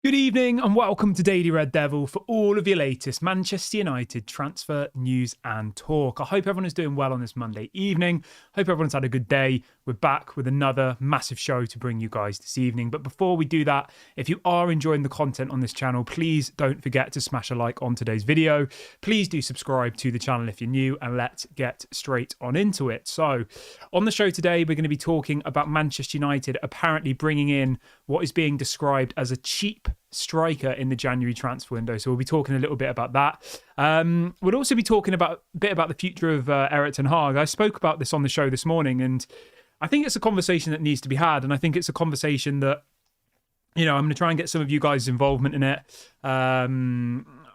Good evening and welcome to Daily Red Devil for all of your latest Manchester United transfer news and talk. I hope everyone is doing well on this Monday evening. Hope everyone's had a good day. We're back with another massive show to bring you guys this evening. But before we do that, if you are enjoying the content on this channel, please don't forget to smash a like on today's video. Please do subscribe to the channel if you're new, and let's get straight on into it. So on the show today, we're going to be talking about Manchester United apparently bringing in what is being described as a cheap striker in the January transfer window. So we'll be talking a little bit about that. We'll also be talking a bit about the future of Erik ten Hag. I spoke about this on the show this morning, and I think it's a conversation that needs to be had. And I think it's a conversation that, I'm going to try and get some of you guys' involvement in it. I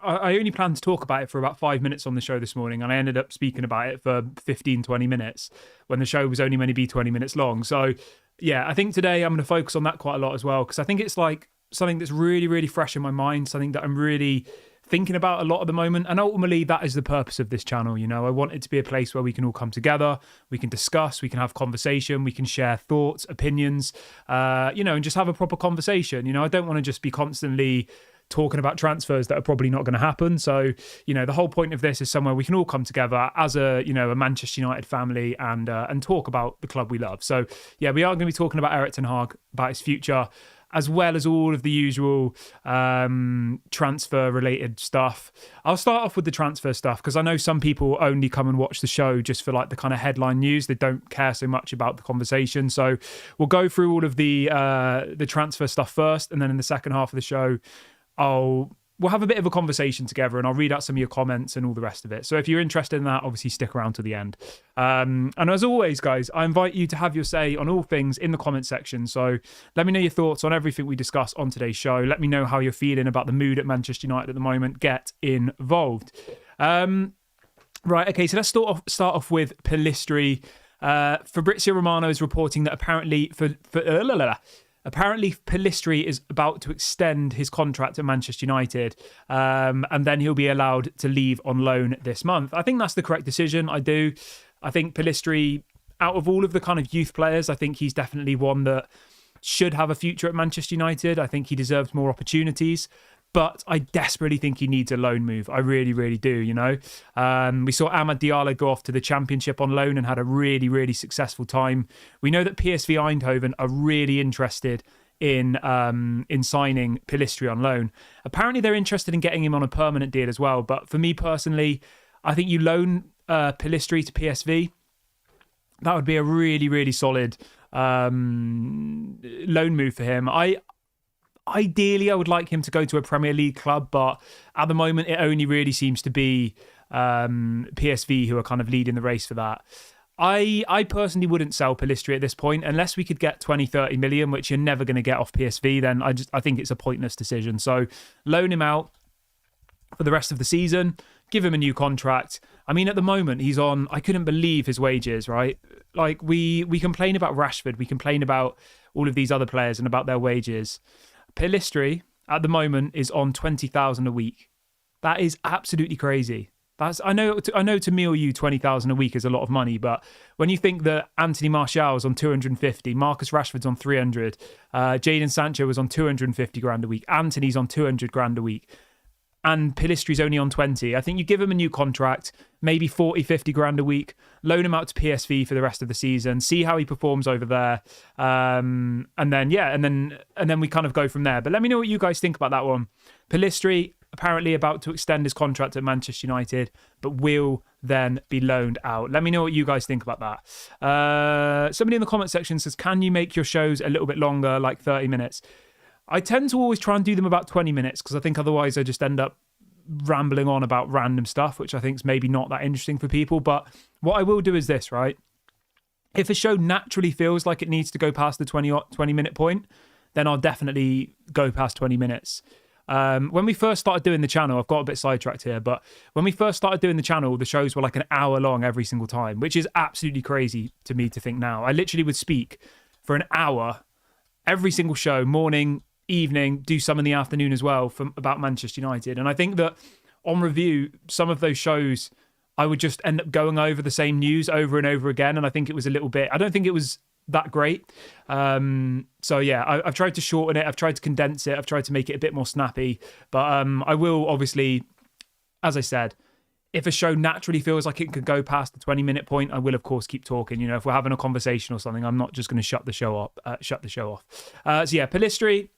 only planned to talk about it for about 5 minutes on the show this morning, and I ended up speaking about it for 15, 20 minutes when the show was only meant to be 20 minutes long. So yeah, I think today I'm going to focus on that quite a lot as well, because I think it's like something that's really, really fresh in my mind, something that I'm really thinking about a lot at the moment. And ultimately, that is the purpose of this channel. I want it to be a place where we can all come together, we can discuss, we can have conversation, we can share thoughts, opinions, and just have a proper conversation. I don't want to just be constantly talking about transfers that are probably not going to happen. So, the whole point of this is somewhere we can all come together as a Manchester United family and talk about the club we love. So, yeah, we are going to be talking about Erik ten Hag, about his future, as well as all of the usual transfer-related stuff. I'll start off with the transfer stuff, because I know some people only come and watch the show just for like the kind of headline news. They don't care so much about the conversation. So we'll go through all of the transfer stuff first, and then in the second half of the show, we'll have a bit of a conversation together, and I'll read out some of your comments and all the rest of it. So if you're interested in that, obviously stick around to the end. And as always, guys, I invite you to have your say on all things in the comment section. So let me know your thoughts on everything we discuss on today's show. Let me know how you're feeling about the mood at Manchester United at the moment. Get involved. Right, okay, so let's start off with Pellistri. Fabrizio Romano is reporting that apparently Pellistri is about to extend his contract at Manchester United, and then he'll be allowed to leave on loan this month. I think that's the correct decision. I do. I think Pellistri, out of all of the kind of youth players, I think he's definitely one that should have a future at Manchester United. I think he deserves more opportunities, but I desperately think he needs a loan move. I really, really do, We saw Amad Diallo go off to the Championship on loan and had a really, really successful time. We know that PSV Eindhoven are really interested in signing Pellistri on loan. Apparently, they're interested in getting him on a permanent deal as well. But for me personally, I think you loan Pellistri to PSV. That would be a really, really solid loan move for him. Ideally, I would like him to go to a Premier League club, but at the moment, it only really seems to be PSV who are kind of leading the race for that. I personally wouldn't sell Pellistri at this point unless we could get 20, 30 million, which you're never going to get off PSV. Then I think it's a pointless decision. So loan him out for the rest of the season, give him a new contract. I mean, at the moment, he's on, I couldn't believe his wages, right? Like we complain about Rashford, we complain about all of these other players and about their wages. Pellistri at the moment is on 20,000 a week. That is absolutely crazy. I know to me or you 20,000 a week is a lot of money, but when you think that Anthony Martial's on 250, Marcus Rashford's on 300, Jadon Sancho was on 250 grand a week, Anthony's on 200 grand a week, and Pellistri's only on 20. I think you give him a new contract, maybe 40, 50 grand a week, loan him out to PSV for the rest of the season, see how he performs over there. And then we kind of go from there. But let me know what you guys think about that one. Pellistri apparently about to extend his contract at Manchester United, but will then be loaned out. Let me know what you guys think about that. Somebody in the comment section says, can you make your shows a little bit longer, like 30 minutes? I tend to always try and do them about 20 minutes because I think otherwise I just end up rambling on about random stuff, which I think is maybe not that interesting for people. But what I will do is this, right? If a show naturally feels like it needs to go past the 20 minute point, then I'll definitely go past 20 minutes. When we first started doing the channel, I've got a bit sidetracked here, but when we first started doing the channel, the shows were like an hour long every single time, which is absolutely crazy to me to think now. I literally would speak for an hour every single show, morning, evening, do some in the afternoon as well about Manchester United. And I think that on review, some of those shows, I would just end up going over the same news over and over again. And I think it was a little bit, I don't think it was that great. So yeah, I've tried to shorten it. I've tried to condense it. I've tried to make it a bit more snappy. But I will obviously, as I said, if a show naturally feels like it could go past the 20-minute point, I will of course keep talking. You know, if we're having a conversation or something, I'm not just going to shut the show off. So yeah, Pellistri,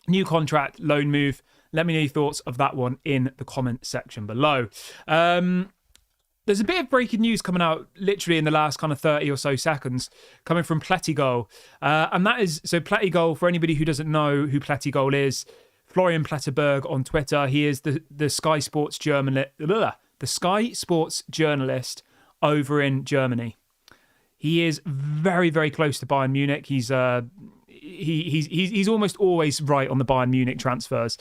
new contract, loan move. Let me know your thoughts of that one in the comment section below. There's a bit of breaking news coming out literally in the last kind of 30 or so seconds coming from Plettigol. And that is, so Plettigol, for anybody who doesn't know who Plettigol is, Florian Pletterberg on Twitter. He is the Sky Sports journalist over in Germany. He is very, very close to Bayern Munich. He's almost always right on the Bayern Munich transfers.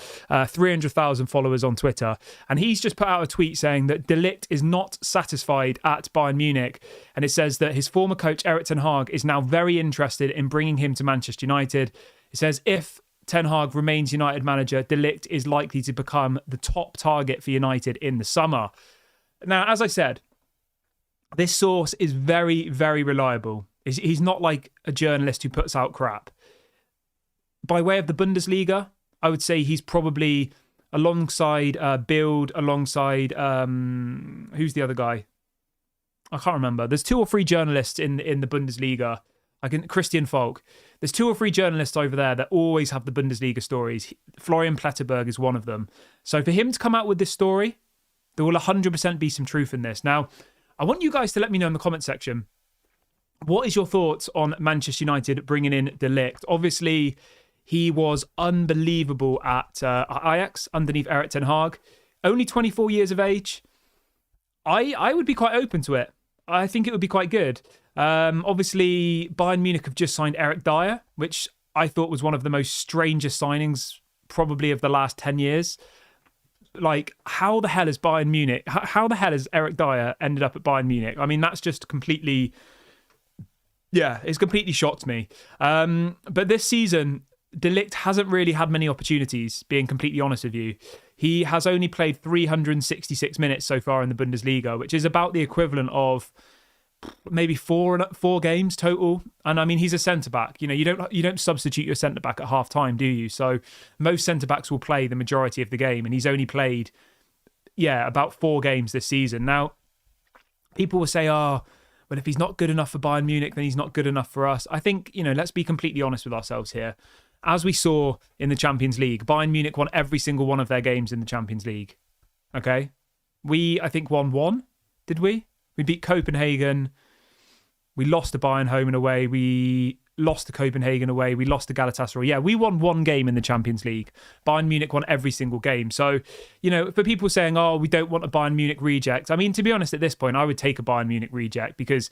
300,000 followers on Twitter. And he's just put out a tweet saying that De Ligt is not satisfied at Bayern Munich. And it says that his former coach, Erik ten Hag, is now very interested in bringing him to Manchester United. It says if Ten Hag remains United manager, De Ligt is likely to become the top target for United in the summer. Now, as I said, this source is very, very reliable. He's not like a journalist who puts out crap. By way of the Bundesliga, I would say he's probably alongside Bild, alongside who's the other guy? I can't remember. There's 2 or 3 journalists in the Bundesliga. Christian Falk. There's 2 or 3 journalists over there that always have the Bundesliga stories. Florian Pletterberg is one of them. So for him to come out with this story, there will 100% be some truth in this. Now, I want you guys to let me know in the comment section, what is your thoughts on Manchester United bringing in De Ligt? Obviously, he was unbelievable at Ajax underneath Erik ten Hag. Only 24 years of age. I would be quite open to it. I think it would be quite good. Obviously, Bayern Munich have just signed Eric Dyer, which I thought was one of the most strangest signings probably of the last 10 years. Like, how the hell is Bayern Munich? How the hell has Eric Dyer ended up at Bayern Munich? I mean, that's just completely... Yeah, it's completely shocked me. But this season, De Ligt hasn't really had many opportunities, being completely honest with you. He has only played 366 minutes so far in the Bundesliga, which is about the equivalent of maybe four games total. And I mean, he's a centre-back. You know, you don't substitute your centre-back at half-time, do you? So most centre-backs will play the majority of the game, and he's only played, about 4 games this season. Now, people will say, well, if he's not good enough for Bayern Munich, then he's not good enough for us. I think, let's be completely honest with ourselves here. As we saw in the Champions League, Bayern Munich won every single one of their games in the Champions League. Okay? We, I think, won 1, did we? We beat Copenhagen. We lost to Bayern home and away. We lost to Copenhagen away. We lost to Galatasaray. Yeah, we won 1 game in the Champions League. Bayern Munich won every single game. So, for people saying, we don't want a Bayern Munich reject. I mean, to be honest, at this point, I would take a Bayern Munich reject because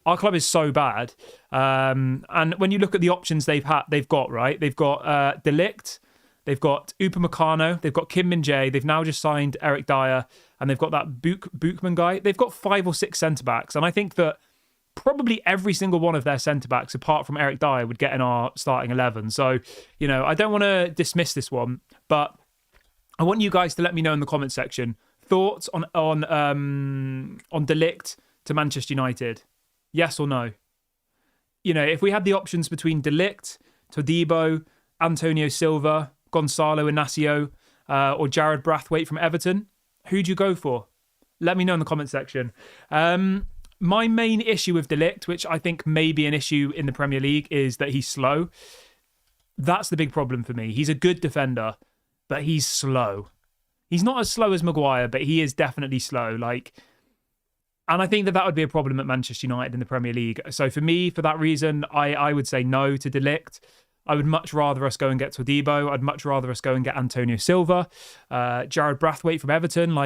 our club is so bad. And when you look at the options they've got, right? They've got De Ligt. They've got Upamecano. They've got Kim Min-jae. They've now just signed Eric Dyer. And they've got that Buchmann guy. They've got 5 or 6 centre-backs. And I think that probably every single one of their centre-backs, apart from Eric Dyer, would get in our starting 11. So, I don't want to dismiss this one. But I want you guys to let me know in the comment section thoughts on De Ligt to Manchester United. Yes or no? If we had the options between De Ligt, Todibo, Antonio Silva, Gonzalo Inacio, or Jared Brathwaite from Everton, who'd you go for? Let me know in the comment section. My main issue with De Ligt, which I think may be an issue in the Premier League, is that he's slow. That's the big problem for me. He's a good defender, but he's slow. He's not as slow as Maguire, but he is definitely slow. And I think that would be a problem at Manchester United in the Premier League. So for me, for that reason, I would say no to De Ligt. I would much rather us go and get Todibo. I'd much rather us go and get Antonio Silva, Jared Brathwaite from Everton.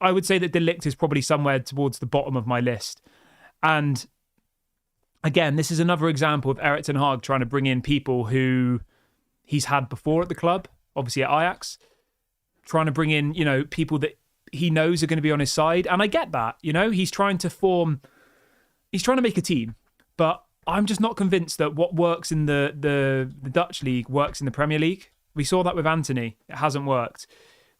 I would say that De Ligt is probably somewhere towards the bottom of my list. And again, this is another example of Erik ten Hag trying to bring in people who he's had before at the club, obviously at Ajax, trying to bring in, people that he knows are going to be on his side. And I get that, he's trying to make a team, but I'm just not convinced that what works in the Dutch league works in the Premier League. We saw that with Antony. It hasn't worked.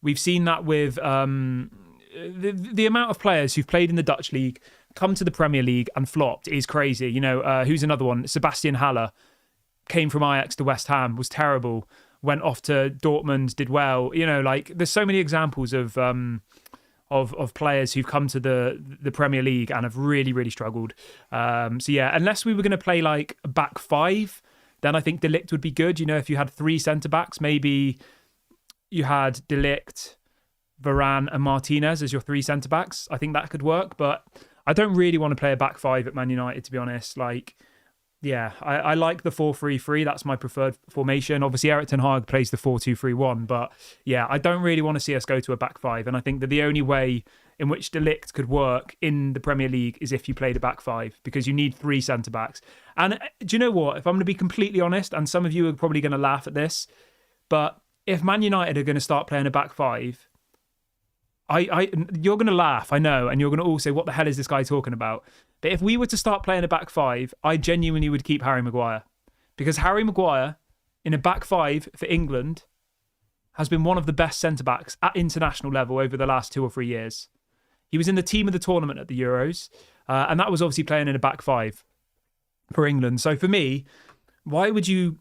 We've seen that with the amount of players who've played in the Dutch league, come to the Premier League and flopped is crazy. You know, who's another one? Sebastian Haller came from Ajax to West Ham, was terrible, went off to Dortmund, did well. You know, like there's so many examples of players who've come to the Premier League and have really, really struggled. So yeah, unless we were going to play like a back five, then I think De Ligt would be good. You know, if you had three centre-backs, maybe you had De Ligt, Varane and Martinez as your three centre-backs. I think that could work, but I don't really want to play a back five at Man United, to be honest. Like, yeah, I like the 4-3-3. That's my preferred formation. Obviously, Erik ten Hag plays the 4-2-3-1, but yeah, I don't really want to see us go to a back five. And I think that the only way in which De Ligt could work in the Premier League is if you played a back five, because you need three centre-backs. And do you know what? If I'm going to be completely honest, and some of you are probably going to laugh at this, but if Man United are going to start playing a back five, you're going to laugh, I know, and you're going to all say, what the hell is this guy talking about? But if we were to start playing a back five, I genuinely would keep Harry Maguire. Because Harry Maguire, in a back five for England, has been one of the best centre-backs at international level over the last 2 or 3 years. He was in the team of the tournament at the Euros, and that was obviously playing in a back five for England. So for me, why would you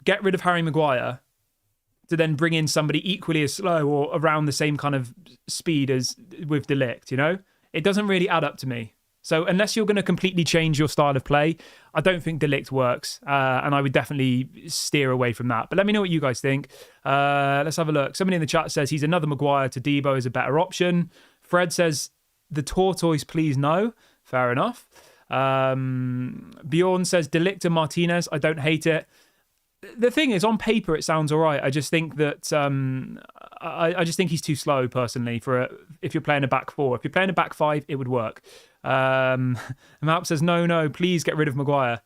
get rid of Harry Maguire to then bring in somebody equally as slow or around the same kind of speed as with De Ligt, you know? It doesn't really add up to me. So unless you're going to completely change your style of play, I don't think De Ligt works. And I would definitely steer away from that. But let me know what you guys think. Let's have a look. Somebody in the chat says he's another Maguire to Debo is a better option. Fred says the tortoise, please no. Fair enough. Bjorn says De Ligt and Martinez. I don't hate it. The thing is, on paper, it sounds all right. I just think that I just think he's too slow, personally, if you're playing a back four. If you're playing a back five, it would work. Map says, no, please get rid of Maguire.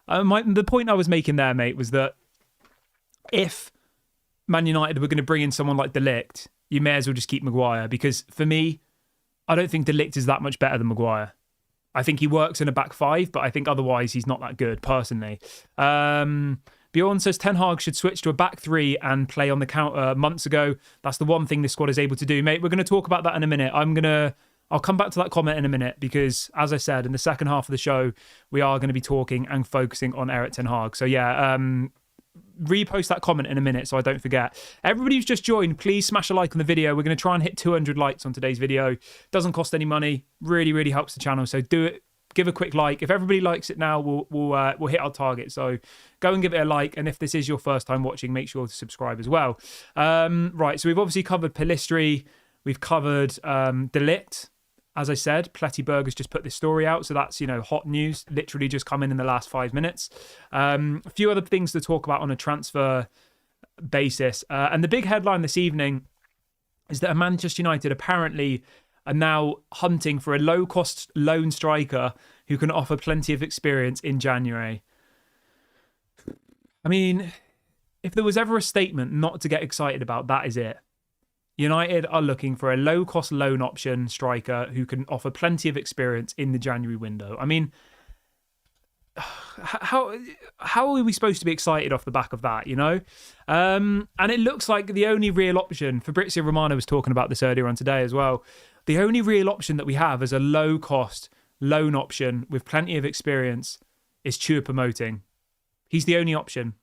The point I was making there, mate, was that if Man United were going to bring in someone like De Ligt, you may as well just keep Maguire, because for me, I don't think De Ligt is that much better than Maguire. I think he works in a back five, but I think otherwise he's not that good, personally. Bjorn says Ten Hag should switch to a back three and play on the counter months ago. That's the one thing this squad is able to do, mate. We're going to talk about that in a minute. I'll come back to that comment in a minute, because, as I said, in the second half of the show, we are going to be talking and focusing on Erik ten Hag. So yeah, repost that comment in a minute so I don't forget. Everybody who's just joined, please smash a like on the video. We're going to try and hit 200 likes on today's video. Doesn't cost any money. Really, really helps the channel. So do it. Give a quick like. If everybody likes it now, we'll hit our target. So go and give it a like. And if this is your first time watching, make sure to subscribe as well. Right, so we've obviously covered Pellistri. We've covered De Ligt. As I said, Pletty Burgers just put this story out. So that's, hot news. Literally just come in the last 5 minutes. A few other things to talk about on a transfer basis. And the big headline this evening is that Manchester United apparently are now hunting for a low-cost loan striker who can offer plenty of experience in January. I mean, if there was ever a statement not to get excited about, that is it. United are looking for a low-cost loan option striker who can offer plenty of experience in the January window. I mean, how are we supposed to be excited off the back of that, And it looks like the only real option, Fabrizio Romano was talking about this earlier on today as well, the only real option that we have as a low-cost loan option with plenty of experience is Choupo-Moting. He's the only option.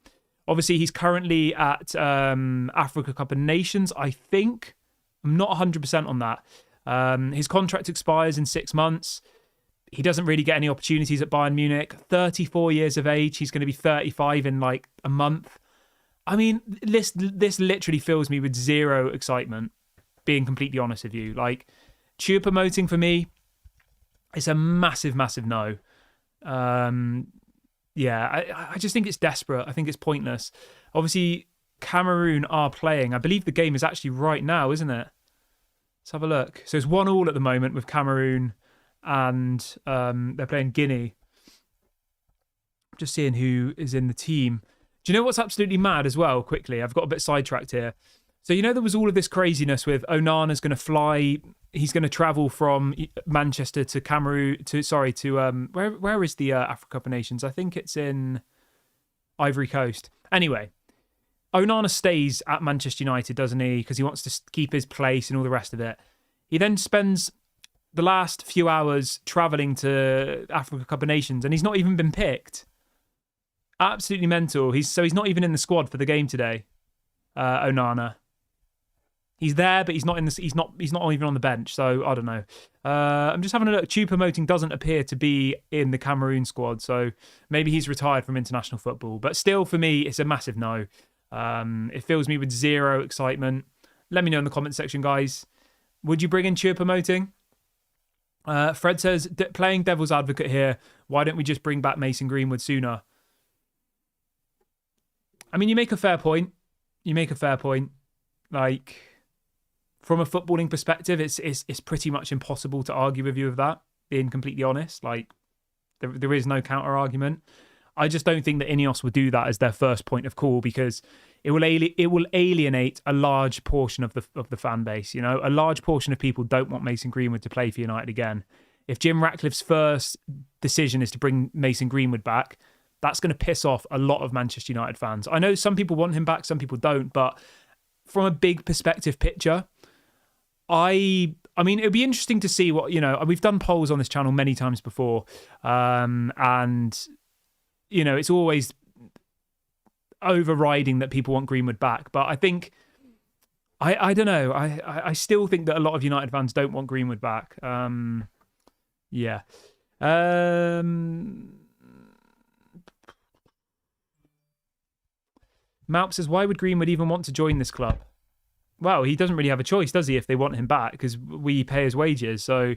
Obviously, he's currently at Africa Cup of Nations, I think. I'm not 100% on that. His contract expires in 6 months. He doesn't really get any opportunities at Bayern Munich. 34 years of age. He's going to be 35 in like a month. I mean, this literally fills me with zero excitement, being completely honest with you. Like, Choupo-Moting for me is a massive, massive no. Yeah, I just think it's desperate. I think it's pointless. Obviously, Cameroon are playing. I believe the game is actually right now, isn't it? Let's have a look. So it's 1-1 at the moment with Cameroon, and they're playing Guinea. Just seeing who is in the team. Do you know what's absolutely mad as well, quickly? I've got a bit sidetracked here. So, there was all of this craziness with Onana's going to fly. He's going to travel from Manchester to Cameroon where is the Africa Cup of Nations? I think it's in Ivory Coast. Anyway, Onana stays at Manchester United, doesn't he? Because he wants to keep his place and all the rest of it. He then spends the last few hours travelling to Africa Cup of Nations, and he's not even been picked. Absolutely mental. He's not even in the squad for the game today. Onana. He's there, but he's not even on the bench. So I don't know. I'm just having a look. Choupo-Moting doesn't appear to be in the Cameroon squad, so maybe he's retired from international football. But still, for me, it's a massive no. It fills me with zero excitement. Let me know in the comment section, guys. Would you bring in Choupo-Moting? Fred says, playing devil's advocate here, why don't we just bring back Mason Greenwood sooner? I mean, you make a fair point. Like, from a footballing perspective, it's pretty much impossible to argue with you with that, being completely honest. Like, there is no counter argument. I just don't think that Ineos would do that as their first point of call, because it will alienate a large portion of the fan base. You know, a large portion of people don't want Mason Greenwood to play for United again. If Jim Ratcliffe's first decision is to bring Mason Greenwood back, that's going to piss off a lot of Manchester United fans. I know some people want him back, some people don't, but from a big perspective picture, I mean, it would be interesting to see what, you know, we've done polls on this channel many times before, and, you know, it's always overriding that people want Greenwood back. But I think, I don't know, I still think that a lot of United fans don't want Greenwood back. Yeah. Maup says, why would Greenwood even want to join this club? Well, he doesn't really have a choice, does he, if they want him back, because we pay his wages. So,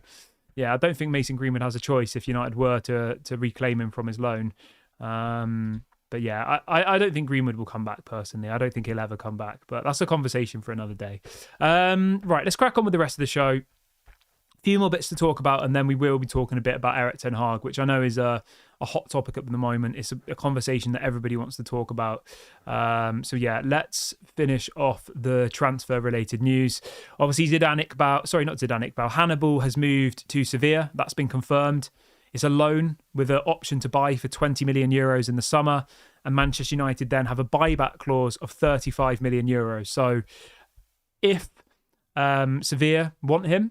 yeah, I don't think Mason Greenwood has a choice if United were to reclaim him from his loan. But yeah, I don't think Greenwood will come back personally. I don't think he'll ever come back. But that's a conversation for another day. Right, let's crack on with the rest of the show. Few more bits to talk about, and then we will be talking a bit about Erik ten Hag, which I know is a hot topic at the moment. It's a conversation that everybody wants to talk about. So yeah, let's finish off the transfer related news. Obviously, Hannibal has moved to Sevilla. That's been confirmed. It's a loan with an option to buy for 20 million euros in the summer, and Manchester United then have a buyback clause of 35 million euros. So if Sevilla want him,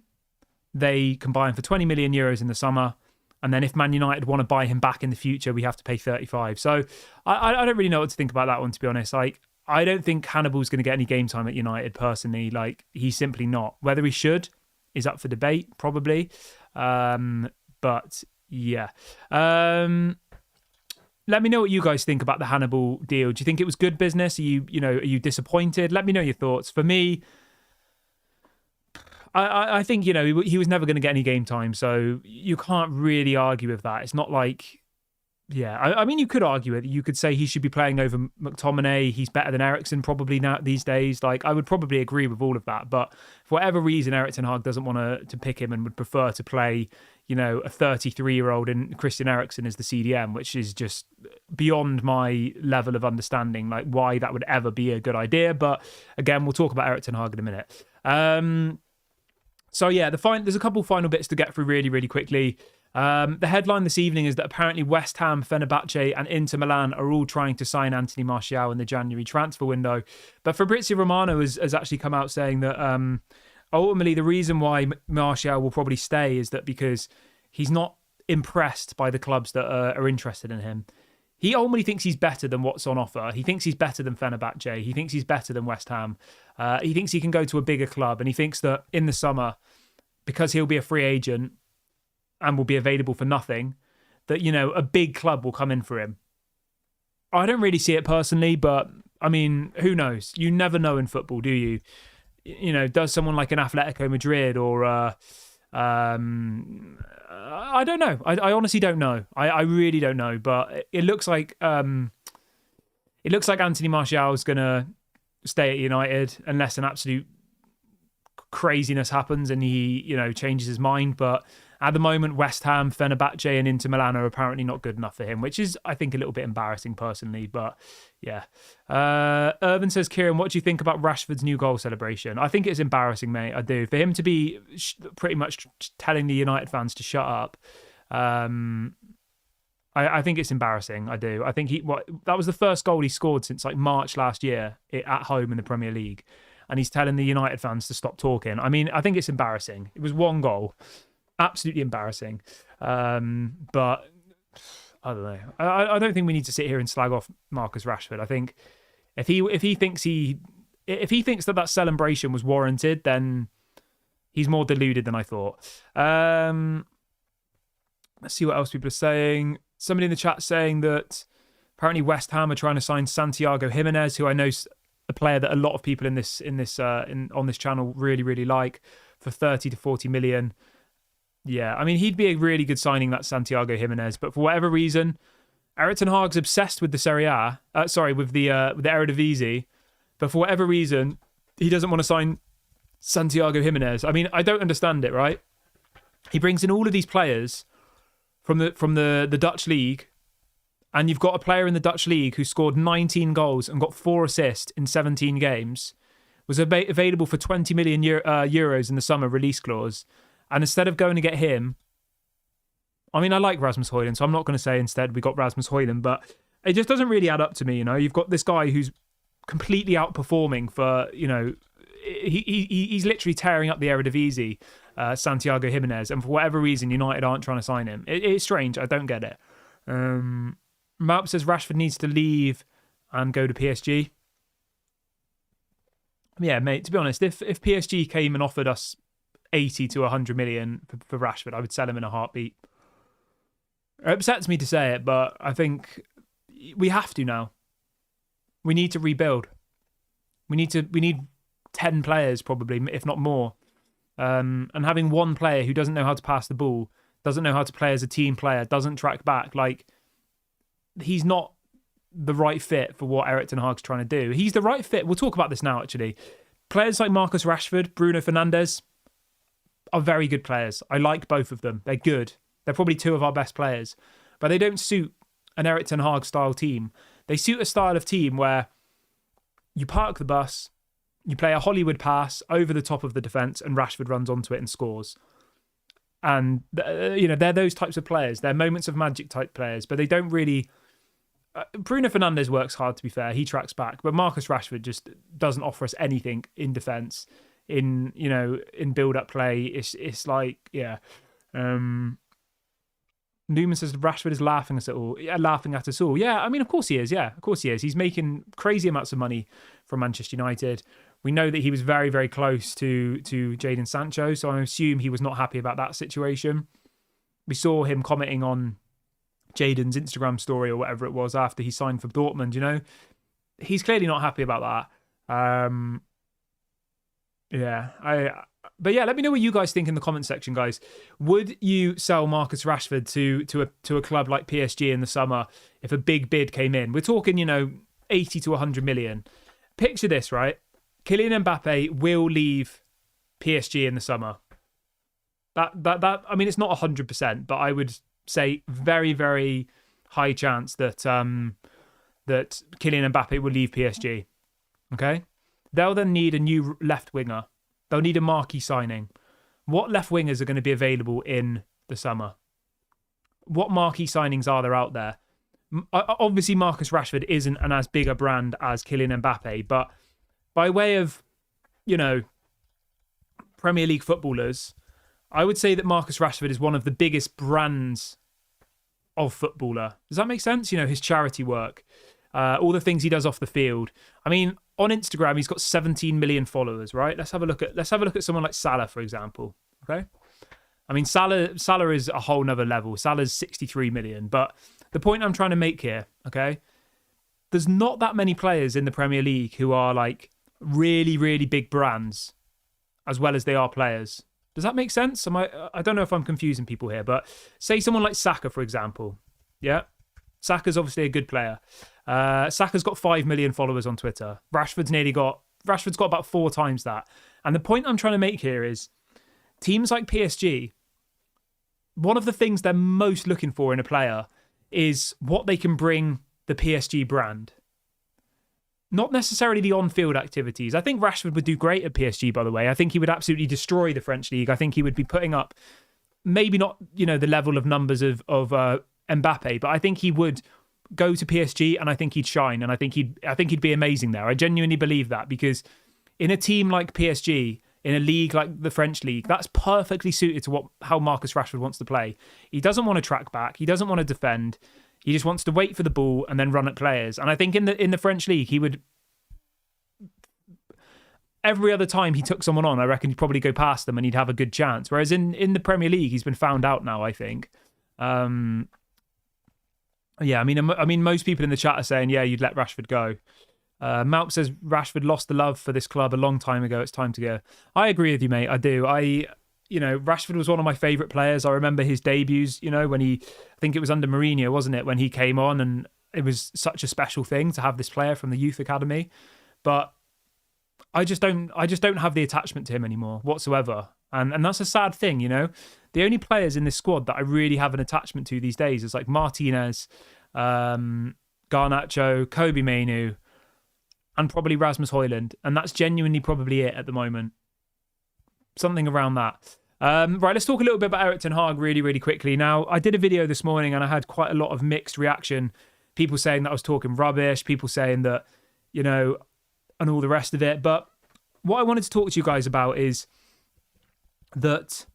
they can buy him for 20 million euros in the summer. And then if Man United want to buy him back in the future, we have to pay 35. So I don't really know what to think about that one, to be honest. Like, I don't think Hannibal's going to get any game time at United, personally. Like, he's simply not. Whether he should is up for debate, probably. But, yeah. Let me know what you guys think about the Hannibal deal. Do you think it was good business? Are you disappointed? Let me know your thoughts. For me, I think, you know, he was never going to get any game time, so you can't really argue with that. It's not like, yeah, I mean, you could argue it. You could say he should be playing over McTominay. He's better than Eriksen probably now these days. Like, I would probably agree with all of that, but for whatever reason, Erik ten Hag doesn't want to pick him and would prefer to play, you know, a 33-year-old and Christian Eriksen as the CDM, which is just beyond my level of understanding, like why that would ever be a good idea. But again, we'll talk about Erik ten Hag in a minute. So yeah, there's a couple final bits to get through really, really quickly. The headline this evening is that apparently West Ham, Fenerbahce and Inter Milan are all trying to sign Anthony Martial in the January transfer window. But Fabrizio Romano has actually come out saying that ultimately the reason why Martial will probably stay is that because he's not impressed by the clubs that are interested in him. He ultimately thinks he's better than what's on offer. He thinks he's better than Fenerbahce. He thinks he's better than West Ham. He thinks he can go to a bigger club. And he thinks that in the summer, because he'll be a free agent and will be available for nothing, that, you know, a big club will come in for him. I don't really see it personally, but, I mean, who knows? You never know in football, do you? You know, does someone like an Atletico Madrid or... I don't know. I honestly don't know. I really don't know. But it looks like Anthony Martial is going to stay at United unless an absolute craziness happens and he, you know, changes his mind. But at the moment, West Ham, Fenerbahce and Inter Milan are apparently not good enough for him, which is, I think, a little bit embarrassing personally. But yeah. Irvin says, Kieran, what do you think about Rashford's new goal celebration? I think it's embarrassing, mate. I do. For him to be pretty much telling the United fans to shut up, I think it's embarrassing. I do. I think that was the first goal he scored since like March last year at home in the Premier League. And he's telling the United fans to stop talking. I mean, I think it's embarrassing. It was one goal. Absolutely embarrassing. But I don't know. I don't think we need to sit here and slag off Marcus Rashford. I think if he thinks that celebration was warranted, then he's more deluded than I thought. Let's see what else people are saying. Somebody in the chat saying that apparently West Ham are trying to sign Santiago Jimenez, who I know is a player that a lot of people on this channel really, really like, for 30 to 40 million. Yeah, I mean, he'd be a really good signing, that Santiago Jimenez, but for whatever reason, Erik ten Hag's obsessed with the Serie A, with the Eredivisie, but for whatever reason, he doesn't want to sign Santiago Jimenez. I mean, I don't understand it, right? He brings in all of these players from the Dutch league, and you've got a player in the Dutch league who scored 19 goals and got 4 assists in 17 games, was available for 20 million euros in the summer release clause. And instead of going to get him, I mean, I like Rasmus Højlund, so I'm not going to say instead we got Rasmus Højlund, but it just doesn't really add up to me, you know? You've got this guy who's completely outperforming for, you know, he's literally tearing up the Eredivisie, Santiago Jimenez, and for whatever reason, United aren't trying to sign him. It's strange. I don't get it. Maup says Rashford needs to leave and go to PSG. Yeah, mate, to be honest, if PSG came and offered us 80 to 100 million for Rashford, I would sell him in a heartbeat. It upsets me to say it, but I think we have to now. We need to rebuild. We need 10 players probably, if not more. And having one player who doesn't know how to pass the ball, doesn't know how to play as a team player, doesn't track back, like, he's not the right fit for what Erik ten Hag's trying to do. He's the right fit. We'll talk about this now, actually. Players like Marcus Rashford, Bruno Fernandes are very good players. I like both of them. They're good. They're probably 2 of our best players. But they don't suit an Erik ten Hag style team. They suit a style of team where you park the bus, you play a Hollywood pass over the top of the defence, and Rashford runs onto it and scores. And, you know, they're those types of players. They're moments of magic type players, but they don't really... Bruno Fernandes works hard, to be fair. He tracks back. But Marcus Rashford just doesn't offer us anything in defence, in build-up play. It's like, yeah. Newman says Rashford is laughing at us all. Yeah, I mean, of course he is. Yeah, of course he is. He's making crazy amounts of money from Manchester United. We know that he was very, very close to Jadon Sancho, so I assume he was not happy about that situation. We saw him commenting on Jadon's Instagram story or whatever it was after he signed for Dortmund, you know. He's clearly not happy about that. But yeah, let me know what you guys think in the comment section, guys. Would you sell Marcus Rashford to a club like PSG in the summer if a big bid came in? We're talking, 80 to 100 million. Picture this, right? Kylian Mbappe will leave PSG in the summer. That I mean, it's not 100%, but I would say very, very high chance that that Kylian Mbappe will leave PSG. Okay? They'll then need a new left winger. They'll need a marquee signing. What left wingers are going to be available in the summer? What marquee signings are there out there? Obviously, Marcus Rashford isn't an as big a brand as Kylian Mbappe, but by way of, Premier League footballers, I would say that Marcus Rashford is one of the biggest brands of footballer. Does that make sense? His charity work, all the things he does off the field. I mean, on Instagram, he's got 17 million followers, right? Let's have a look at someone like Salah, for example. Okay, I mean, Salah is a whole nother level. Salah's 63 million, but the point I'm trying to make here, okay, there's not that many players in the Premier League who are like really, really big brands, as well as they are players. Does that make sense? I don't know if I'm confusing people here, but say someone like Saka, for example. Yeah, Saka's obviously a good player. Saka's got 5 million followers on Twitter. Rashford's got about 4 times that. And the point I'm trying to make here is teams like PSG, one of the things they're most looking for in a player is what they can bring the PSG brand. Not necessarily the on-field activities. I think Rashford would do great at PSG, by the way. I think he would absolutely destroy the French league. I think he would be putting up maybe not, the level of numbers of Mbappe, but I think he would go to PSG and I think he'd shine and I think he'd be amazing there. I genuinely believe that because in a team like PSG, in a league like the French league, that's perfectly suited to how Marcus Rashford wants to play. He doesn't want to track back. He doesn't want to defend. He just wants to wait for the ball and then run at players. And I think in the French league, he would... Every other time he took someone on, I reckon he'd probably go past them and he'd have a good chance. Whereas in the Premier League, he's been found out now, I think. Yeah, I mean, most people in the chat are saying, yeah, you'd let Rashford go. Malp says Rashford lost the love for this club a long time ago. It's time to go. I agree with you, mate. I do. Rashford was one of my favourite players. I remember his debuts, when I think it was under Mourinho, wasn't it? When he came on, and it was such a special thing to have this player from the youth academy. But I just don't have the attachment to him anymore whatsoever. And that's a sad thing, The only players in this squad that I really have an attachment to these days is like Martinez, Garnacho, Kobe Mainoo, and probably Rasmus Højlund. And that's genuinely probably it at the moment. Something around that. Right, let's talk a little bit about Erik ten Hag really, really quickly. Now, I did a video this morning and I had quite a lot of mixed reaction. People saying that I was talking rubbish, people saying that, and all the rest of it. But what I wanted to talk to you guys about is that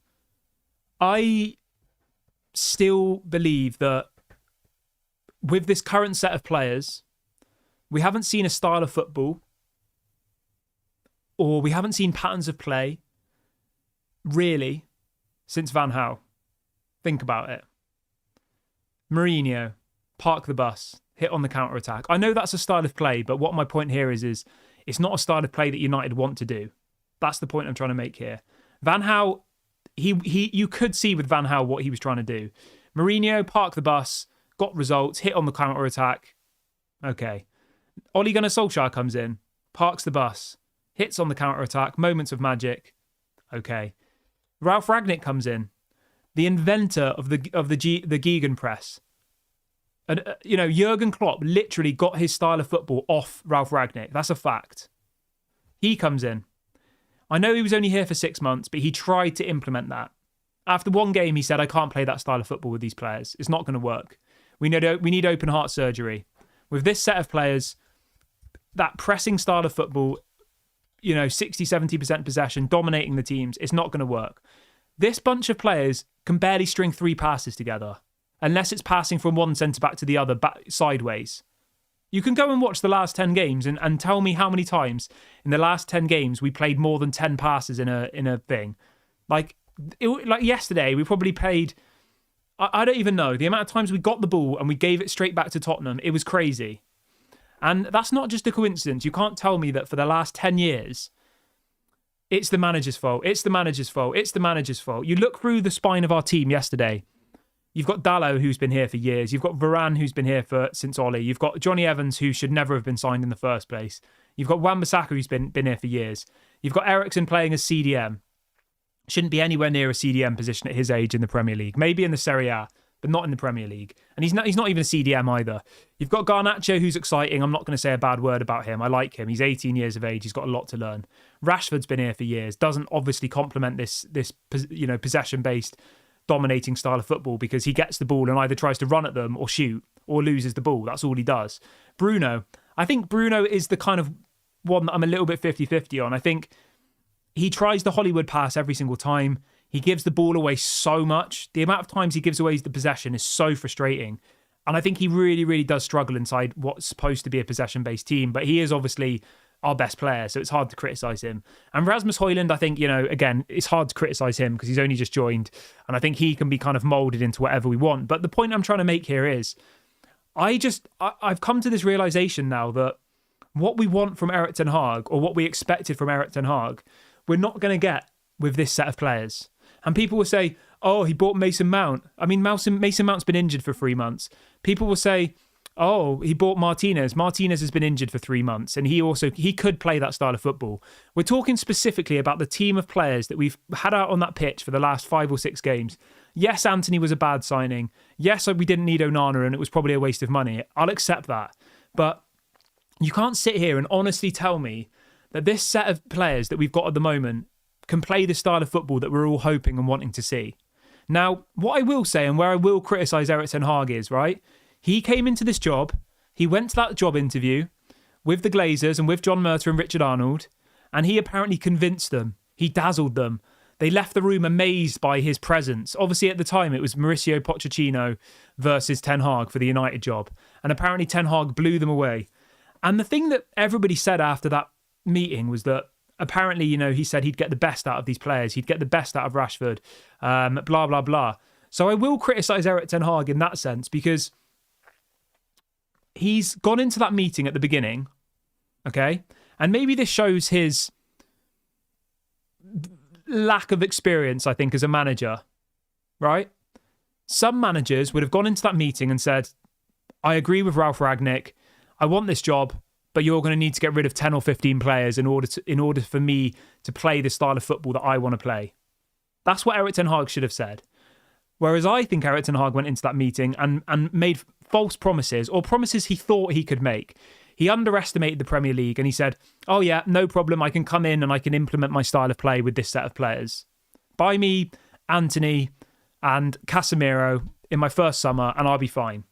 I still believe that with this current set of players, we haven't seen a style of football, or we haven't seen patterns of play, really, since Van Gaal. Think about it. Mourinho, park the bus, hit on the counter-attack. I know that's a style of play, but what my point here is it's not a style of play that United want to do. That's the point I'm trying to make here. Van Gaal, you could see with Van Gaal what he was trying to do. Mourinho, park the bus, got results, hit on the counter-attack. Okay. Ole Gunnar Solskjaer comes in, parks the bus, hits on the counter-attack, moments of magic. Okay. Ralf Rangnick comes in, the inventor of the Gegenpress. And, Jurgen Klopp literally got his style of football off Ralf Rangnick. That's a fact. He comes in. I know he was only here for 6 months, but he tried to implement that. After one game, he said, I can't play that style of football with these players. It's not going to work. We need open heart surgery. With this set of players, that pressing style of football, 60, 70% possession, dominating the teams, it's not going to work. This bunch of players can barely string 3 passes together, unless it's passing from one centre-back to the other sideways. You can go and watch the last 10 games and tell me how many times in the last 10 games we played more than 10 passes in a thing. Like yesterday, we probably played... I don't even know. The amount of times we got the ball and we gave it straight back to Tottenham, it was crazy. And that's not just a coincidence. You can't tell me that for the last 10 years, it's the manager's fault. It's the manager's fault. It's the manager's fault. You look through the spine of our team yesterday. You've got Dalot, who's been here for years. You've got Varane, who's been here since Ole. You've got Johnny Evans, who should never have been signed in the first place. You've got Wan-Bissaka, who's been here for years. You've got Eriksen playing as CDM. Shouldn't be anywhere near a CDM position at his age in the Premier League. Maybe in the Serie A, but not in the Premier League. And he's not even a CDM either. You've got Garnacho, who's exciting. I'm not going to say a bad word about him. I like him. He's 18 years of age. He's got a lot to learn. Rashford's been here for years. Doesn't obviously complement this possession-based dominating style of football, because he gets the ball and either tries to run at them or shoot or loses the ball. That's all he does. I think Bruno is the kind of one that I'm a little bit 50-50 on. I think he tries the Hollywood pass every single time. He gives the ball away so much. The amount of times he gives away the possession is so frustrating. And I think he really, really does struggle inside what's supposed to be a possession-based team. But he is obviously our best player, so it's hard to criticise him. And Rasmus Højlund, I think, again, it's hard to criticise him because he's only just joined. And I think he can be kind of moulded into whatever we want. But the point I'm trying to make here is, I've come to this realisation now that what we want from Erik ten Hag, or what we expected from Erik ten Hag, we're not going to get with this set of players. And people will say, oh, he bought Mason Mount. I mean, Mason Mount's been injured for 3 months. People will say, oh, he bought Martinez. Martinez has been injured for 3 months, and he could play that style of football. We're talking specifically about the team of players that we've had out on that pitch for the last 5 or 6 games. Yes, Anthony was a bad signing. Yes, we didn't need Onana, and it was probably a waste of money. I'll accept that. But you can't sit here and honestly tell me that this set of players that we've got at the moment can play the style of football that we're all hoping and wanting to see. Now, what I will say, and where I will criticise Erik ten Hag is, right? He came into this job, he went to that job interview with the Glazers and with John Murtough and Richard Arnold, and he apparently convinced them. He dazzled them. They left the room amazed by his presence. Obviously, at the time, it was Mauricio Pochettino versus Ten Hag for the United job. And apparently Ten Hag blew them away. And the thing that everybody said after that meeting was that apparently, he said he'd get the best out of these players. He'd get the best out of Rashford, blah, blah, blah. So I will criticise Erik Ten Hag in that sense because he's gone into that meeting at the beginning, okay? And maybe this shows his lack of experience, I think, as a manager, right? Some managers would have gone into that meeting and said, I agree with Ralf Rangnick. I want this job, but you're going to need to get rid of 10 or 15 players in order for me to play the style of football that I want to play. That's what Erik Ten Hag should have said. Whereas I think Erik Ten Hag went into that meeting and made false promises, or promises he thought he could make. He underestimated the Premier League and he said, oh yeah, no problem, I can come in and I can implement my style of play with this set of players. Buy me Antony and Casemiro in my first summer and I'll be fine.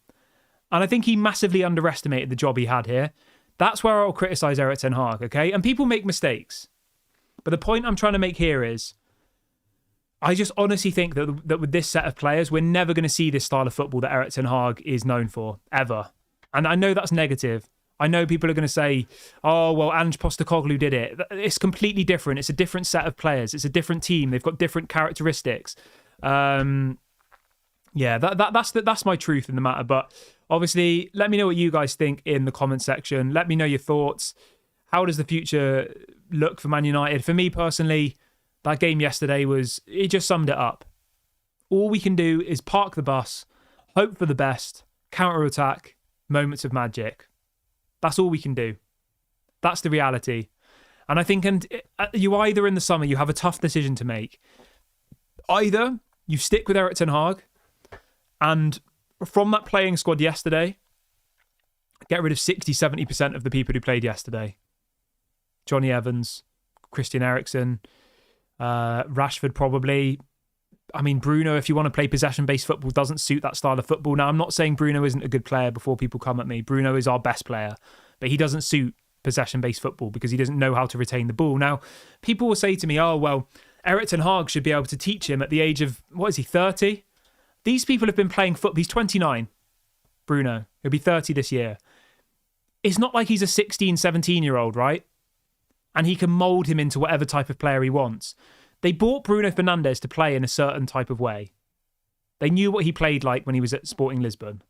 And I think he massively underestimated the job he had here. That's where I'll criticise Erik Ten Hag, okay? And people make mistakes. But the point I'm trying to make here is, I just honestly think that with this set of players, we're never going to see this style of football that Erik Ten Hag is known for, ever. And I know that's negative. I know people are going to say, oh, well, Ange Postecoglou did it. It's completely different. It's a different set of players. It's a different team. They've got different characteristics. That's my truth in the matter. But obviously, let me know what you guys think in the comment section. Let me know your thoughts. How does the future look for Man United? For me personally, that game yesterday it just summed it up. All we can do is park the bus, hope for the best, counter-attack, moments of magic. That's all we can do. That's the reality. And I think you either in the summer, you have a tough decision to make. Either you stick with Erik Ten Hag and from that playing squad yesterday, get rid of 60-70% of the people who played yesterday. Johnny Evans, Christian Eriksen, Rashford probably. I mean, Bruno, if you want to play possession-based football, doesn't suit that style of football. Now, I'm not saying Bruno isn't a good player before people come at me. Bruno is our best player, but he doesn't suit possession-based football because he doesn't know how to retain the ball. Now, people will say to me, oh, well, Erik Ten Hag should be able to teach him at the age of, 30? These people have been playing football. He's 29, Bruno. He'll be 30 this year. It's not like he's a 16, 17-year-old, right? And he can mould him into whatever type of player he wants. They bought Bruno Fernandes to play in a certain type of way. They knew what he played like when he was at Sporting Lisbon.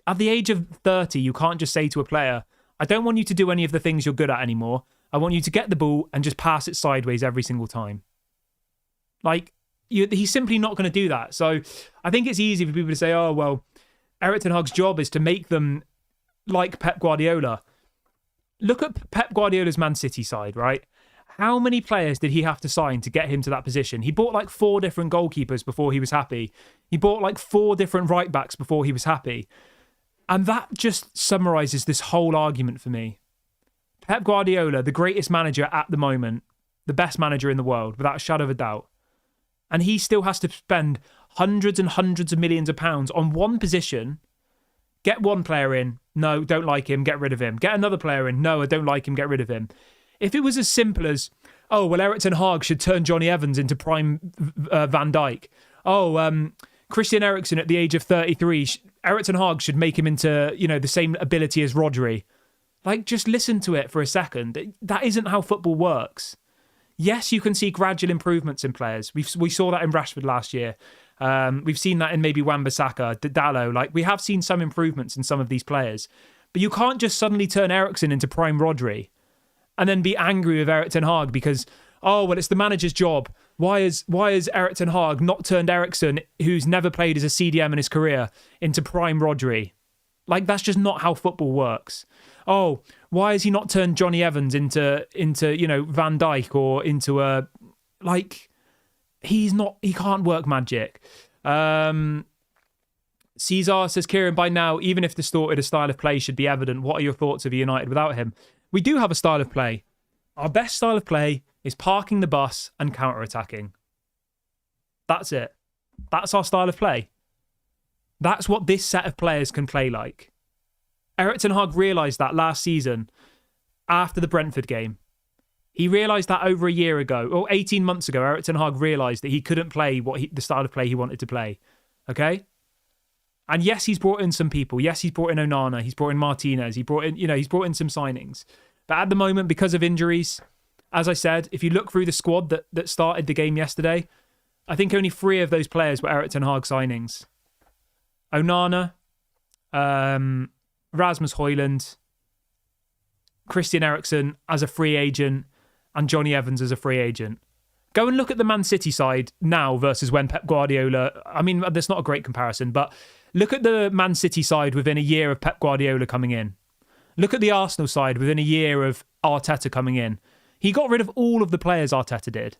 At the age of 30, you can't just say to a player, I don't want you to do any of the things you're good at anymore. I want you to get the ball and just pass it sideways every single time. He's simply not going to do that. So I think it's easy for people to say, oh, well, Erik Ten Hag's job is to make them like Pep Guardiola. Look at Pep Guardiola's Man City side, right? How many players did he have to sign to get him to that position? He bought 4 different goalkeepers before he was happy. He bought 4 different right backs before he was happy. And that just summarises this whole argument for me. Pep Guardiola, the greatest manager at the moment, the best manager in the world, without a shadow of a doubt. And he still has to spend hundreds and hundreds of millions of pounds on one position. Get one player in. No, don't like him. Get rid of him. Get another player in. No, I don't like him. Get rid of him. If it was as simple as, oh, well, Erik Ten Hag should turn Johnny Evans into prime Van Dijk. Oh, Christian Eriksen at the age of 33, Erik Ten Hag should make him into, the same ability as Rodri. Just listen to it for a second. That isn't how football works. Yes, you can see gradual improvements in players. We saw that in Rashford last year. We've seen that in maybe Wan-Bissaka, Dalot. We have seen some improvements in some of these players. But you can't just suddenly turn Eriksen into prime Rodri and then be angry with Erik Ten Hag because, oh, well, it's the manager's job. Why is Erik Ten Hag not turned Eriksen, who's never played as a CDM in his career, into prime Rodri? That's just not how football works. Oh, why has he not turned Johnny Evans into Van Dijk or into a he can't work magic. Caesar says, Kieran, by now, even if distorted, a style of play should be evident. What are your thoughts of United without him? We do have a style of play. Our best style of play is parking the bus and counter-attacking. That's it. That's our style of play. That's what this set of players can play like. Erik Ten Hag realised that last season after the Brentford game. He realised that over a year ago, or 18 months ago, Erik ten Hag realised that he couldn't play the style of play he wanted to play. Okay? And yes, he's brought in some people. Yes, he's brought in Onana. He's brought in Martinez. He's brought in some signings. But at the moment, because of injuries, as I said, if you look through the squad that started the game yesterday, I think only 3 of those players were Erik ten Hag signings. Onana, Rasmus Højlund, Christian Eriksen as a free agent, and Johnny Evans as a free agent. Go and look at the Man City side now versus when Pep Guardiola... I mean, that's not a great comparison, but look at the Man City side within a year of Pep Guardiola coming in. Look at the Arsenal side within a year of Arteta coming in. He got rid of all of the players Arteta did.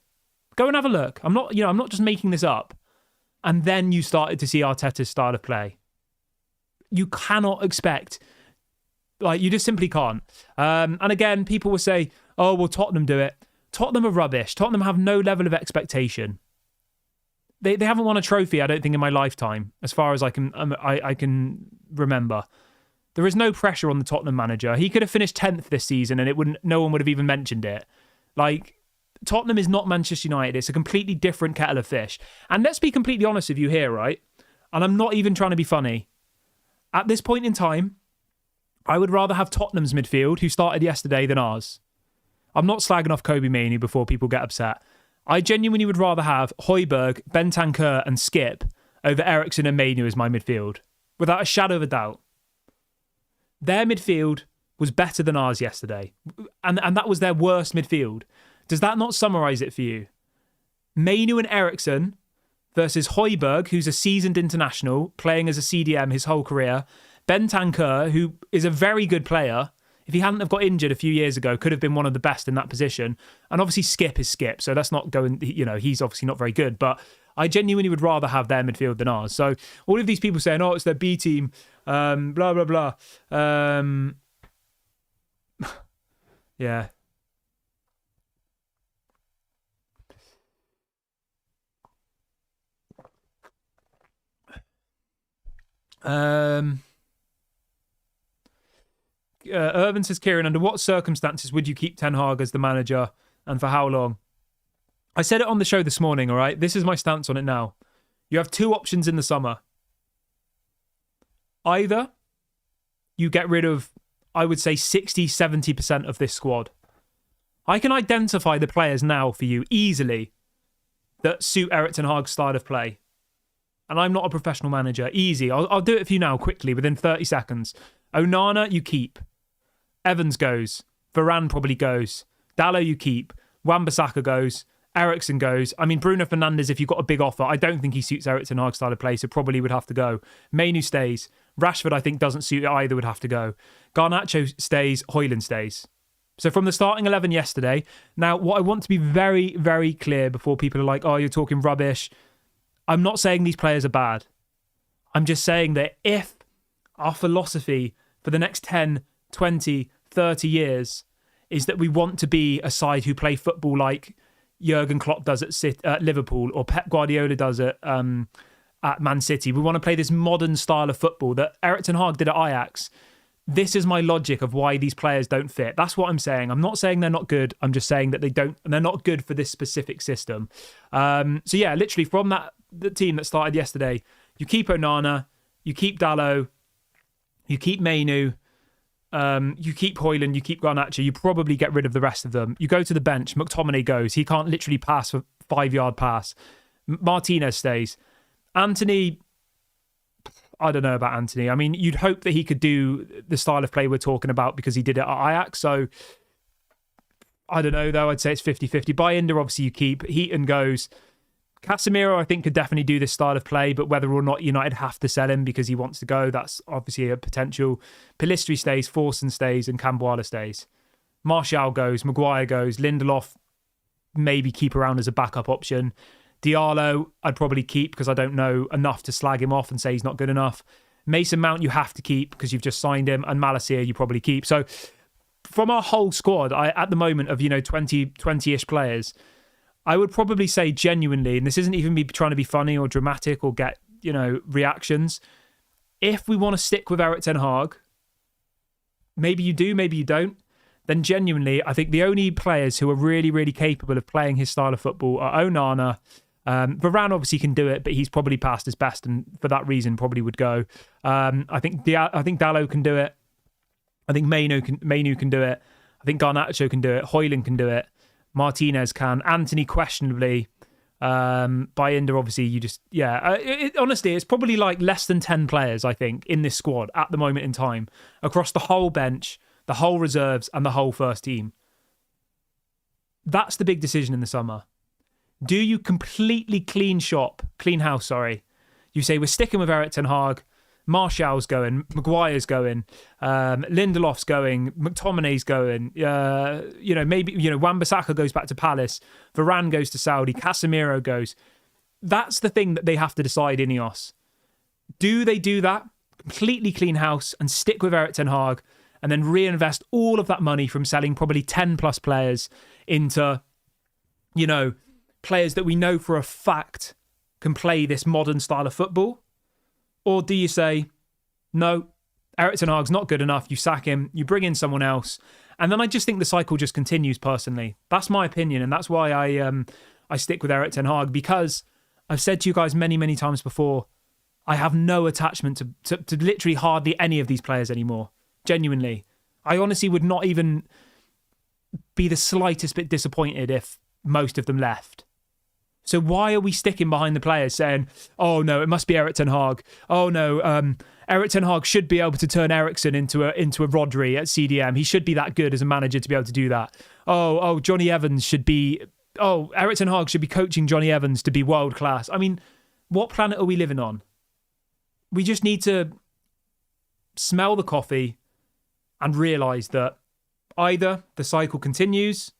Go and have a look. I'm not just making this up. And then you started to see Arteta's style of play. You cannot expect... you just simply can't. And again, people will say, oh, well, Tottenham do it. Tottenham are rubbish. Tottenham have no level of expectation. They haven't won a trophy, I don't think, in my lifetime, as far as I can remember. There is no pressure on the Tottenham manager. He could have finished 10th this season and no one would have even mentioned it. Tottenham is not Manchester United. It's a completely different kettle of fish. And let's be completely honest with you here, right? And I'm not even trying to be funny. At this point in time, I would rather have Tottenham's midfield, who started yesterday, than ours. I'm not slagging off Kobe Mainoo before people get upset. I genuinely would rather have Højbjerg, Bentancur and Skip over Eriksen and Mainoo as my midfield. Without a shadow of a doubt. Their midfield was better than ours yesterday. And that was their worst midfield. Does that not summarise it for you? Mainoo and Eriksen versus Højbjerg, who's a seasoned international, playing as a CDM his whole career. Bentancur, who is a very good player, if he hadn't have got injured a few years ago, could have been one of the best in that position. And obviously Skip is Skip, so that's not going, he's obviously not very good. But I genuinely would rather have their midfield than ours. So all of these people saying, oh, it's their B team, blah, blah, blah. Yeah. Irvin says, Kieran, under what circumstances would you keep Ten Hag as the manager and for how long? I said it on the show this morning, all right? This is my stance on it now. You have 2 options in the summer. Either you get rid of, I would say, 60, 70% of this squad. I can identify the players now for you easily that suit Erik ten Hag's style of play. And I'm not a professional manager. Easy. I'll do it for you now quickly, within 30 seconds. Onana, you keep. Evans goes. Varane probably goes. Dalot, you keep. Wan-Bissaka goes. Eriksen goes. I mean, Bruno Fernandes, if you've got a big offer, I don't think he suits Erik ten Hag's style of play, so probably would have to go. Mainoo stays. Rashford, I think, doesn't suit it either, would have to go. Garnacho stays. Højlund stays. So from the starting 11 yesterday, now what I want to be very, very clear before people are like, oh, you're talking rubbish. I'm not saying these players are bad. I'm just saying that if our philosophy for the next 10, 20, 30 years is that we want to be a side who play football like Jurgen Klopp does at Liverpool or Pep Guardiola does at Man City. We want to play this modern style of football that Erik ten Hag did at Ajax. This is my logic of why these players don't fit. That's what I'm saying. I'm not saying they're not good. I'm just saying that they're not good for this specific system. So yeah, literally from the team that started yesterday, you keep Onana, you keep Dalot, you keep Mainoo, you keep Højlund, you keep Garnacho, you probably get rid of the rest of them. You go to the bench, McTominay goes. He can't literally pass for 5-yard pass. Martinez stays. Anthony, I don't know about Anthony. I mean, you'd hope that he could do the style of play we're talking about because he did it at Ajax. So I don't know, though. I'd say it's 50-50. Bayindir, obviously, you keep. Heaton goes. Casemiro, I think, could definitely do this style of play, but whether or not United have to sell him because he wants to go, that's obviously a potential. Pellistri stays, Forson stays, and Camboire stays. Martial goes, Maguire goes, Lindelof maybe keep around as a backup option. Diallo, I'd probably keep because I don't know enough to slag him off and say he's not good enough. Mason Mount, you have to keep because you've just signed him, and Malacia, you probably keep. So from our whole squad, at the moment of 20-ish players, I would probably say genuinely, and this isn't even me trying to be funny or dramatic or get, reactions. If we want to stick with Erik ten Hag, maybe you do, maybe you don't, then genuinely, I think the only players who are really, really capable of playing his style of football are Onana. Varane obviously can do it, but he's probably past his best, and for that reason probably would go. I think Dalot can do it. I think Mainu can do it. I think Garnacho can do it. Højlund can do it. Martinez can. Anthony questionably. Bayinda obviously honestly it's probably like less than 10 players I think in this squad at the moment in time across the whole bench, the whole reserves and the whole first team. That's the big decision in the summer. Do you completely clean house? You say we're sticking with Erik ten Hag, Martial's going, Maguire's going, Lindelof's going, McTominay's going, maybe Wan-Bissaka goes back to Palace, Varane goes to Saudi, Casemiro goes. That's the thing that they have to decide, Ineos. Do they do that, completely clean house and stick with Erik ten Hag and then reinvest all of that money from selling probably 10 plus players into, players that we know for a fact can play this modern style of football? Or do you say, no, Erik ten Hag's not good enough, you sack him, you bring in someone else? And then I just think the cycle just continues personally. That's my opinion, and that's why I stick with Erik ten Hag, because I've said to you guys many, many times before, I have no attachment to literally hardly any of these players anymore. Genuinely. I honestly would not even be the slightest bit disappointed if most of them left. So why are we sticking behind the players saying, oh no, it must be Erik ten Hag. Oh no, Erik ten Hag should be able to turn Eriksen into a Rodri at CDM. He should be that good as a manager to be able to do that. Oh, Johnny Evans should be... Oh, Erik ten Hag should be coaching Johnny Evans to be world class. I mean, what planet are we living on? We just need to smell the coffee and realise that either the cycle continues,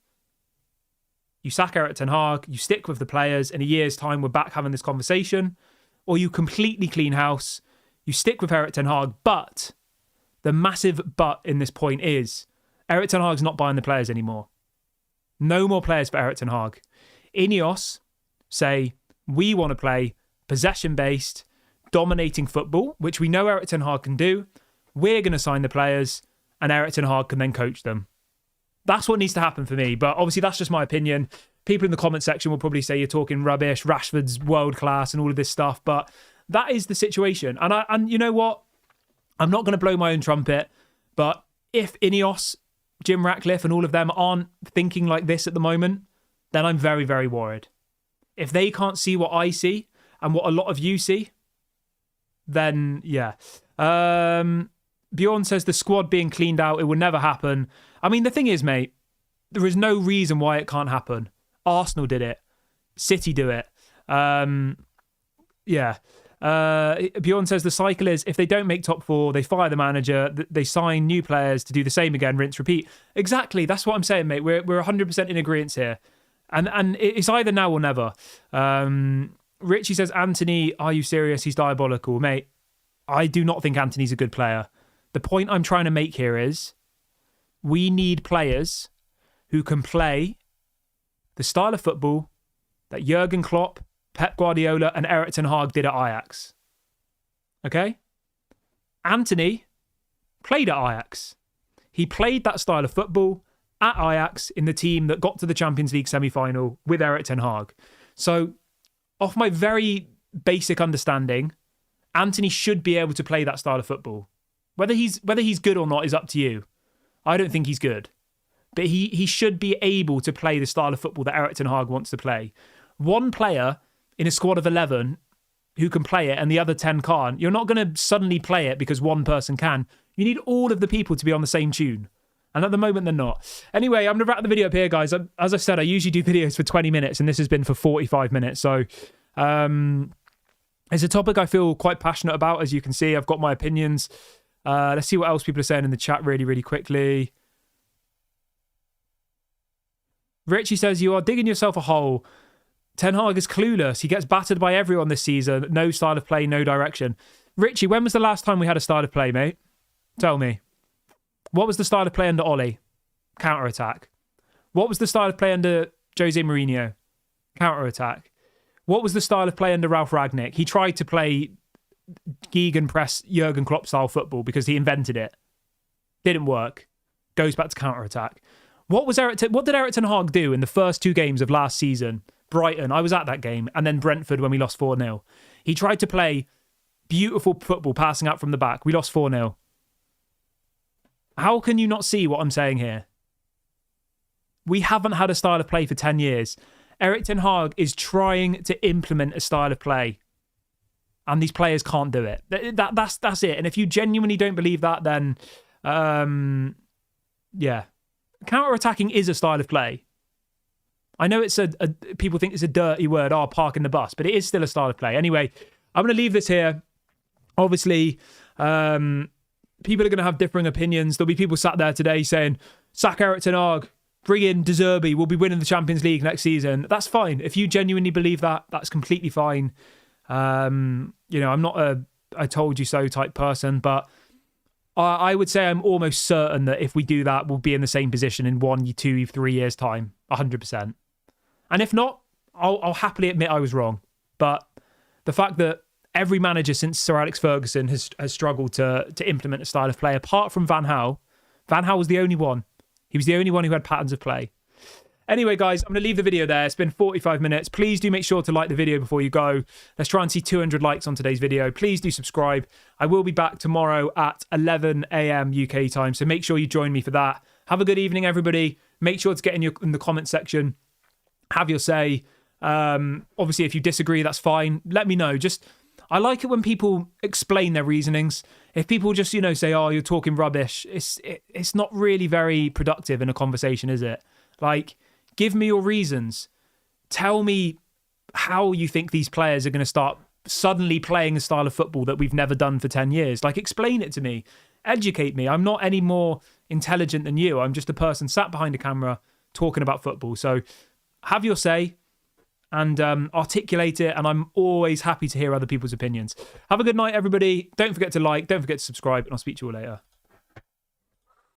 you sack Erik ten Hag, you stick with the players, in a year's time we're back having this conversation, or you completely clean house, you stick with Erik ten Hag, but the massive but in this point is Erik ten Hag's not buying the players anymore. No more players for Erik ten Hag. Ineos say, we want to play possession-based, dominating football, which we know Erik ten Hag can do. We're going to sign the players, and Erik ten Hag can then coach them. That's what needs to happen for me. But obviously, that's just my opinion. People in the comment section will probably say you're talking rubbish, Rashford's world class and all of this stuff. But that is the situation. And you know what? I'm not going to blow my own trumpet. But if Ineos, Jim Ratcliffe and all of them aren't thinking like this at the moment, then I'm very, very worried. If they can't see what I see and what a lot of you see, then yeah. Bjorn says the squad being cleaned out, it will never happen. I mean, the thing is, mate, there is no reason why it can't happen. Arsenal did it. City do it. Bjorn says the cycle is, if they don't make top four, they fire the manager, they sign new players to do the same again, rinse, repeat. Exactly. That's what I'm saying, mate. We're 100% in agreement here. And it's either now or never. Richie says, Anthony, are you serious? He's diabolical. Mate, I do not think Anthony's a good player. The point I'm trying to make here is we need players who can play the style of football that Jurgen Klopp, Pep Guardiola and Erik ten Hag did at Ajax. Okay? Anthony played at Ajax. He played that style of football at Ajax in the team that got to the Champions League semi-final with Erik ten Hag. So, off my very basic understanding, Anthony should be able to play that style of football. Whether he's good or not is up to you. I don't think he's good. But he should be able to play the style of football that Erik ten Hag wants to play. One player in a squad of 11 who can play it and the other 10 can't, you're not going to suddenly play it because one person can. You need all of the people to be on the same tune. And at the moment, they're not. Anyway, I'm going to wrap the video up here, guys. As I said, I usually do videos for 20 minutes, and this has been for 45 minutes. So it's a topic I feel quite passionate about. As you can see, I've got my opinions. Let's see what else people are saying in the chat really, really quickly. Richie says, you are digging yourself a hole. Ten Hag is clueless. He gets battered by everyone this season. No style of play, no direction. Richie, when was the last time we had a style of play, mate? Tell me. What was the style of play under Ollie? Counter-attack. What was the style of play under Jose Mourinho? Counter-attack. What was the style of play under Ralph Rangnick? He tried to play Gegenpress Jurgen Klopp style football because he invented it. Didn't work. goes back to counter-attack. What did Eric Ten Hag do in the first 2 games of last season? Brighton, I was at that game, and then Brentford when we lost 4-0. He tried to play beautiful football, passing out from the back. We lost 4-0. How can you not see what I'm saying here? We haven't had a style of play for 10 years. Eric Ten Hag is trying to implement a style of play, and these players can't do it. That's it. And if you genuinely don't believe that, then, yeah. Counter-attacking is a style of play. I know it's people think it's a dirty word, parking the bus, but it is still a style of play. Anyway, I'm going to leave this here. Obviously, people are going to have differing opinions. There'll be people sat there today saying, sack Eric Ten Hag, bring in De Zerbi, we'll be winning the Champions League next season. That's fine. If you genuinely believe that, that's completely fine. I'm not a I told you so type person, but I would say I'm almost certain that if we do that, we'll be in the same position in 1, 2, 3 years' time, 100%. And if not, I'll happily admit I was wrong. But the fact that every manager since Sir Alex Ferguson has struggled to implement a style of play, apart from Van Gaal. Van Gaal was the only one. He was the only one who had patterns of play. Anyway, guys, I'm going to leave the video there. It's been 45 minutes. Please do make sure to like the video before you go. Let's try and see 200 likes on today's video. Please do subscribe. I will be back tomorrow at 11 a.m. UK time, so make sure you join me for that. Have a good evening, everybody. Make sure to get in the comment section. Have your say. Obviously, if you disagree, that's fine. Let me know. I like it when people explain their reasonings. If people just, say, oh, you're talking rubbish, it's not really very productive in a conversation, is it? Like, give me your reasons. Tell me how you think these players are going to start suddenly playing a style of football that we've never done for 10 years. Like, explain it to me. Educate me. I'm not any more intelligent than you. I'm just a person sat behind a camera talking about football. So have your say and articulate it. And I'm always happy to hear other people's opinions. Have a good night, everybody. Don't forget to like, don't forget to subscribe, and I'll speak to you all later.